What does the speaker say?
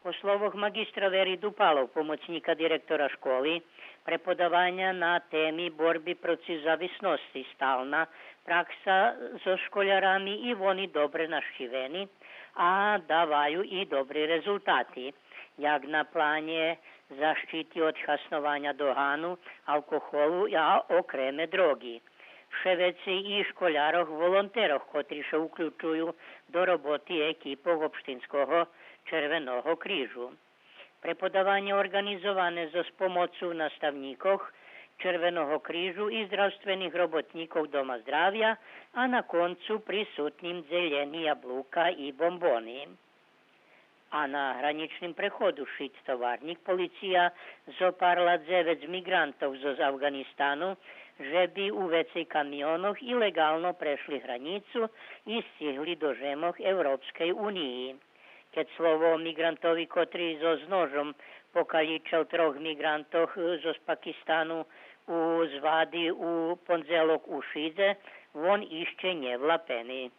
Po slovoch magistra Veri Dupalov, pomoćnika direktora školi, prepodavanja na temi borbi protiv zavisnosti, stalna praksa so školjarami i oni dobre našiveni, a davaju i dobri rezultati, jak na planje zaštiti od hasnovanja dohanu, alkoholu, a okreme drogi. Vševeci i školjaroh volonteroh, kotri se uključuju do roboti ekipov opštinskog Červenog križu. Prepodavanje organizovane za s pomoću nastavnikov Červenog križu i zdravstvenih robotnikov Doma zdravja, a na koncu prisutnim zeljeni jabluka i bomboni. A na hraničnim prehodu Šit tovarnik policija zoparla 9 migrantov z Afganistanu, že bi u vecej kamionoh ilegalno prešli hranicu i stigli do žemoh Evropskej uniji. Keď slovo migrantovi, kotri s nožom pokaličal 3 migrantoh z Pakistanu u zvadi u ponzelok u Šidze, on išće nevlapeni.